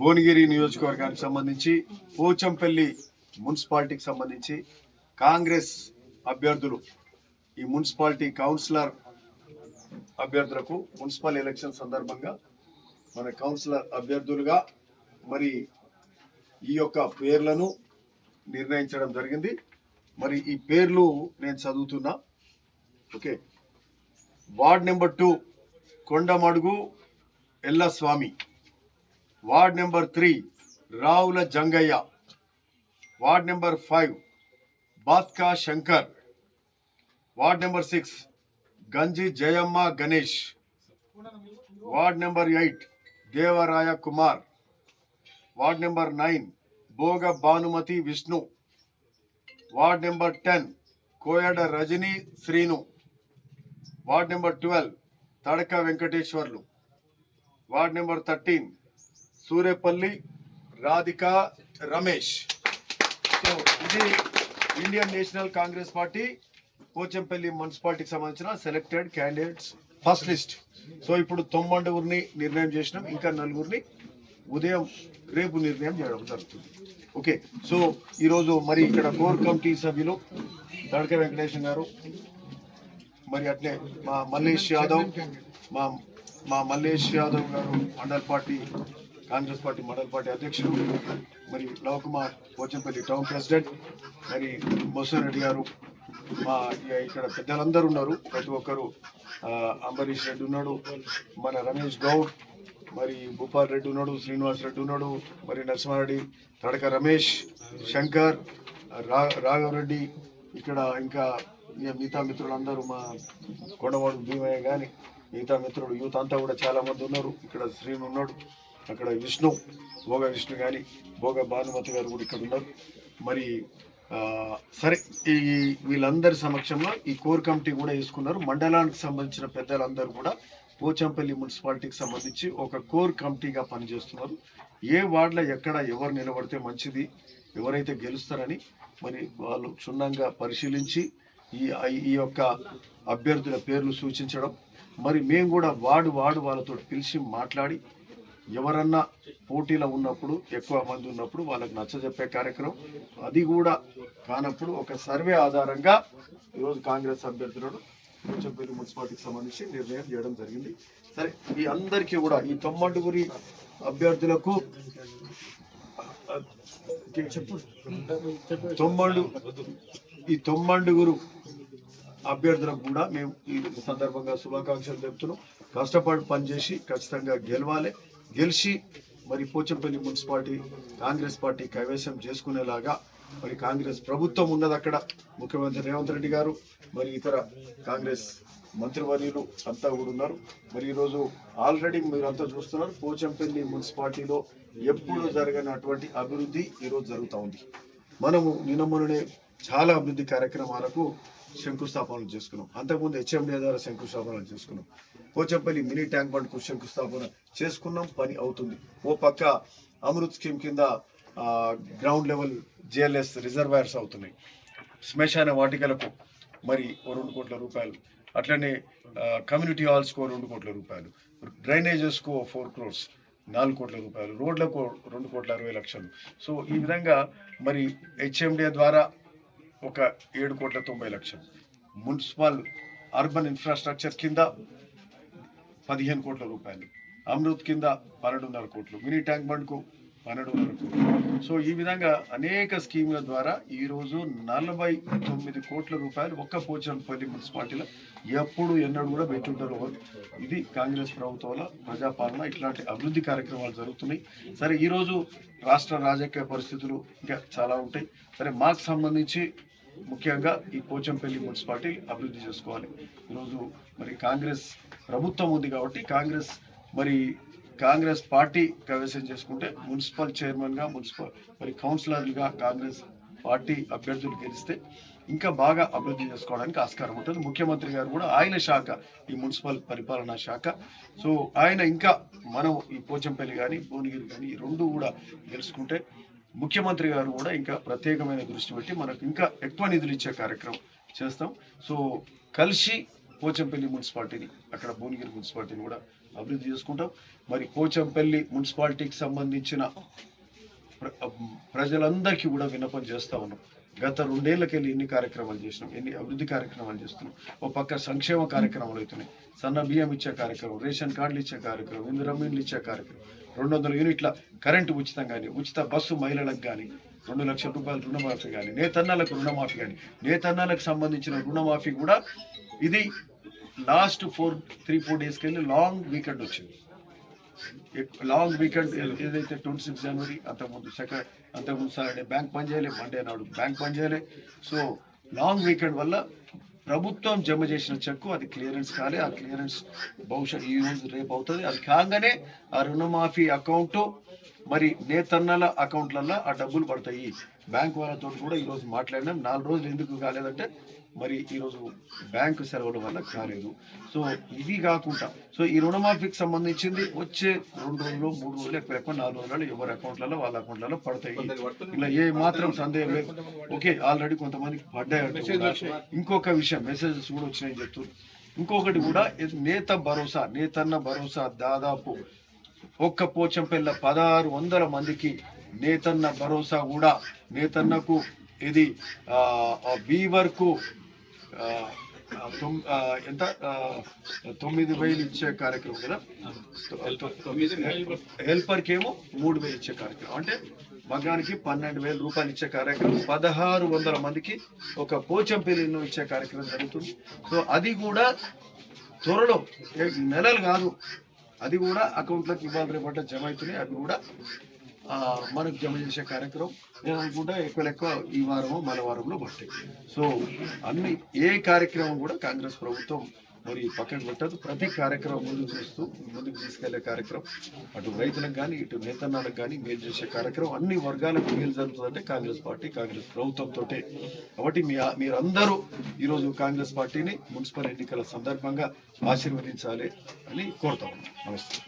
భువనగిరి నియోజకవర్గానికి సంబంధించి పోచంపల్లి మున్సిపాలిటీకి సంబంధించి కాంగ్రెస్ అభ్యర్థులు ఈ మున్సిపాలిటీ కౌన్సిలర్ అభ్యర్థులకు మున్సిపల్ ఎలక్షన్ సందర్భంగా మన కౌన్సిలర్ అభ్యర్థులుగా మరి ఈ యొక్క పేర్లను నిర్ణయించడం జరిగింది. మరి ఈ పేర్లు నేను చదువుతున్నా. Okay, ward number 2 Kondamadugu Ellaswamy, ward number 3 Ravula Jangaiah, ward number 5 Bathka Shankar, ward number 6 Ganji Jayamma Ganesh, ward number 8 Devaraya Kumar, ward number 9 Bhoga Bhanumathi Vishnu, ward number 10 Koyada Rajani Srinu, ward number 12 Thadaka Venkateswarlu, ward number 13 Surepalli Radhika Ramesh. So ఇది Indian National Congress party Pochampally మున్సిపాలిటీకి సంబంధించిన selected candidates first list. So ఇప్పుడు 9 నిర్ణయం చేసినాం, ఇంకా 4 ఉదయం రేపు నిర్ణయం చేయడం జరుగుతుంది. ఓకే, సో ఈరోజు మరి ఇక్కడ కోర్ కమిటీ సభ్యులు తడక వెంకటేశ్వర గారు, మరి అట్లే మా మల్లేష్ యాదవ్ గారు mandal party Congress party mandal party అధ్యక్షులు, మరి లవకుమార్ పోచంపల్లి టౌన్ ప్రెసిడెంట్, మరి మోసన్ రెడ్డి గారు, మా ఇక్కడ పెద్దలందరూ ఉన్నారు. ప్రతి ఒక్కరు అంబరీష్ రెడ్డి ఉన్నాడు, మన రమేష్ గౌడ్, మరి భూపాల్ రెడ్డి ఉన్నాడు, శ్రీనివాస్ రెడ్డి ఉన్నాడు, మరి నరసింహారెడ్డి, తడక రమేష్, శంకర్, రాఘవరెడ్డి, ఇక్కడ ఇంకా మిగతా మిత్రులందరూ మా కొండవాడు భీమయ్య కానీ మిగతా మిత్రులు యూత్ అంతా కూడా చాలా మంది ఉన్నారు. ఇక్కడ శ్రీను ఉన్నాడు, అక్కడ విష్ణు భోగ విష్ణు కానీ భోగ భానుమతి గారు కూడా ఇక్కడ ఉన్నారు. మరి సరే, ఈ వీళ్ళందరి సమక్షంలో ఈ కోర్ కమిటీ కూడా వేసుకున్నారు. మండలానికి సంబంధించిన పెద్దలందరూ కూడా పోచంపల్లి మున్సిపాలిటీకి సంబంధించి ఒక కోర్ కమిటీగా పనిచేస్తున్నారు. ఏ వార్డులో ఎక్కడ ఎవరు నిలబడితే మంచిది, ఎవరైతే గెలుస్తారని మరి వాళ్ళు క్షుణ్ణంగా పరిశీలించి ఈ యొక్క అభ్యర్థుల పేర్లు సూచించడం, మరి మేము కూడా వార్డు వాళ్ళతో పిలిచి మాట్లాడి ఎవరన్నా పోటీలో ఉన్నప్పుడు ఎక్కువ మంది ఉన్నప్పుడు వాళ్ళకి నచ్చజెప్పే కార్యక్రమం, అది కూడా కానప్పుడు ఒక సర్వే ఆధారంగా ఈరోజు కాంగ్రెస్ అభ్యర్థులను పోచంపల్లి మున్సిపాలిటీకి సంబంధించి నిర్ణయం చేయడం జరిగింది. సరే, ఈ అందరికీ కూడా ఈ 9 అభ్యర్థులకు ఈ 9 అభ్యర్థులకు కూడా మేము ఈ సందర్భంగా శుభాకాంక్షలు చెప్తున్నాం. కష్టపడి పనిచేసి ఖచ్చితంగా గెలిచి మరి పోచంపల్లి మున్సిపాలిటీ కాంగ్రెస్ పార్టీ కైవసం చేసుకునేలాగా మరి కాంగ్రెస్ ప్రభుత్వం ఉన్నది. అక్కడ ముఖ్యమంత్రి రేవంత్ రెడ్డి గారు, మరి ఇతర కాంగ్రెస్ మంత్రివర్యులు అంతా కూడా ఉన్నారు. మరి ఈరోజు ఆల్రెడీ మీరంతా చూస్తున్నారు, పోచంపల్లి మున్సిపాలిటీలో ఎప్పుడు జరగనటువంటి అభివృద్ధి ఈరోజు జరుగుతూ ఉంది. మనము నిన్నమొన్ననే చాలా అభివృద్ధి కార్యక్రమాలకు శంకుస్థాపనలు చేసుకున్నాం. అంతకుముందు హెచ్ఎండి ద్వారా శంకుస్థాపనలు చేసుకున్నాం. పోచంపల్లి మినీ ట్యాంక్ బండ్కు శంకుస్థాపన చేసుకున్నాం, పని అవుతుంది. ఓ పక్క అమృత్ స్కీమ్ కింద గ్రౌండ్ లెవెల్ జిఎల్ఎస్ రిజర్వాయర్స్ అవుతున్నాయి. శ్మశాన వాటికలకు మరి 2 కోట్ల రూపాయలు, అట్లనే కమ్యూనిటీ హాల్స్కు 2 కోట్ల రూపాయలు, డ్రైనేజెస్కు 4 crores 4 కోట్ల రూపాయలు, రోడ్లకు 2,60,00,000. సో ఈ విధంగా మరి హెచ్ఎండిఏ ద్వారా ఒక 7,90,00,000, మున్సిపల్ అర్బన్ ఇన్ఫ్రాస్ట్రక్చర్ కింద 15 కోట్ల రూపాయలు, అమృత్ కింద 12.5 కోట్లు, మినీ ట్యాంక్ బండ్కు 12.5 కోట్లు. సో ఈ విధంగా అనేక స్కీముల ద్వారా ఈరోజు 49 కోట్ల రూపాయలు ఒక్క పోచంపల్లి మున్సిపాలిటీలో ఎప్పుడు ఎన్నడూ కూడా పెట్టుంటారు. ఇది కాంగ్రెస్ ప్రభుత్వంలో ప్రజాపాలన, ఇట్లాంటి అభివృద్ధి కార్యక్రమాలు జరుగుతున్నాయి. సరే, ఈరోజు రాష్ట్ర రాజకీయ పరిస్థితులు ఇంకా చాలా ఉంటాయి. సరే, మాకు సంబంధించి ముఖ్యంగా ఈ పోచంపల్లి మున్సిపాలిటీ అభివృద్ధి చేసుకోవాలి. ఈరోజు మరి కాంగ్రెస్ ప్రభుత్వం ఉంది కాబట్టి కాంగ్రెస్ పార్టీ కైవసం చేసుకుంటే మున్సిపల్ చైర్మన్గా, మున్సిపల్ మరి కౌన్సిలర్లుగా కాంగ్రెస్ పార్టీ అభ్యర్థులు గెలిస్తే ఇంకా బాగా అభివృద్ధి చేసుకోవడానికి ఆస్కారం ఉంటుంది. ముఖ్యమంత్రి గారు కూడా ఆయన శాఖ ఈ మున్సిపల్ పరిపాలనా శాఖ. సో ఆయన ఇంకా మనం ఈ పోచంపల్లి కానీ భువనగిరి కానీ ఈ 2 కూడా గెలుచుకుంటే ముఖ్యమంత్రి గారు కూడా ఇంకా ప్రత్యేకమైన దృష్టి పెట్టి మనకు ఇంకా ఎక్కువ నిధులు ఇచ్చే కార్యక్రమం చేస్తాం. సో కలిసి పోచంపల్లి మున్సిపాలిటీని, అక్కడ భువనగిరి మున్సిపాలిటీని కూడా అభివృద్ధి చేసుకుంటాం. మరి పోచంపల్లి మున్సిపాలిటీకి సంబంధించిన ప్రజలందరికీ కూడా విన్నపం చేస్తా ఉన్నాం. గత 2 ఏళ్లకెళ్ళి ఎన్ని కార్యక్రమాలు చేసినాం, ఎన్ని అభివృద్ధి కార్యక్రమాలు చేస్తున్నాం. ఓ పక్క సంక్షేమ కార్యక్రమాలు అవుతున్నాయి, సన్న బియ్యం ఇచ్చే కార్యక్రమం, రేషన్ కార్డులు ఇచ్చే కార్యక్రమం, ఇందిరమ్మీళ్ళు ఇచ్చే కార్యక్రమం, 200 యూనిట్ల కరెంటు ఉచితం కానీ, ఉచిత బస్సు మహిళలకు కానీ, 2 లక్షల రూపాయల రుణమాఫీ కానీ, నేతన్నలకు రుణమాఫీ కానీ, నేతన్నలకు సంబంధించిన రుణమాఫీ కూడా ఇది లాస్ట్ 3-4 డేస్కి వెళ్ళి లాంగ్ వీకెండ్ వచ్చింది. లాంగ్ వీకెండ్ ఏదైతే 26 జనవరి అంతకుముందు సాటర్డే బ్యాంక్ పనిచేయలే, మండే నాడు బ్యాంక్ పనిచేయలే. సో లాంగ్ వీకెండ్ వల్ల ప్రభుత్వం జమ చేసిన చెక్కు అది క్లియరెన్స్ కాలే. ఆ క్లియరెన్స్ బహుశా ఈ రోజు రేపు అవుతుంది. అది కాగానే ఆ రుణమాఫీ అకౌంట్ మరి నేతన్నల అకౌంట్లలో ఆ డబ్బులు పడతాయి. బ్యాంక్ వాళ్ళతో కూడా ఈరోజు మాట్లాడినాం. 4 రోజులు ఎందుకు కాలేదంటే మరి ఈరోజు బ్యాంకు సెలవుల వల్ల కాలేదు. సో ఇది కాకుండా సో ఈ రుణమాఫీకి సంబంధించింది వచ్చే 2 రోజులు 3 రోజులు ఎక్కువ 4 రోజులు ఎవరి అకౌంట్లలో వాళ్ళ అకౌంట్లలో పడతాయి. ఇలా ఏ మాత్రం సందేహం లేదు. ఓకే, ఆల్రెడీ కొంతమందికి పడ్డాయి. ఇంకొక విషయం మెసేజెస్ కూడా వచ్చినాయని చెప్తున్నారు. ఇంకొకటి కూడా నేతన్న భరోసా దాదాపు ఒక్క పోచంపల్లి 1600 మందికి నేతన్న భరోసా కూడా నేతన్నకు ఇది వీవర్కు ఎంత 9,000 ఇచ్చే కార్యక్రమం కదా, హెల్పర్కి ఏమో 3,000 ఇచ్చే కార్యక్రమం, అంటే మగానికి 12,000 రూపాయలు ఇచ్చే కార్యక్రమం 1600 మందికి ఒక పోచంపల్లిలో ఇచ్చే కార్యక్రమం జరుగుతుంది. సో అది కూడా త్వరలో నెలలు కాదు, అది కూడా అకౌంట్లోకి ఇవ్వాలి, రేపట జమ అవుతున్నాయి. అవి కూడా మనకు జమ చేసే కార్యక్రమం కూడా ఎక్కువ ఈ వారమో మన వారంలో పట్టాయి. సో అన్ని ఏ కార్యక్రమం కూడా కాంగ్రెస్ ప్రభుత్వం మరి పక్కన పెట్టదు. ప్రతి కార్యక్రమం ముందుకు తీసుకెళ్లే కార్యక్రమం అటు రైతులకు కానీ ఇటు నేతన్నలకు కానీ మేలు చేసే కార్యక్రమం అన్ని వర్గాలకు మేలు జరుగుతుందంటే కాంగ్రెస్ పార్టీ కాంగ్రెస్ ప్రభుత్వంతో. కాబట్టి మీరందరూ ఈరోజు కాంగ్రెస్ పార్టీని మున్సిపల్ ఎన్నికల సందర్భంగా ఆశీర్వదించాలి అని కోరుతాం. నమస్తే.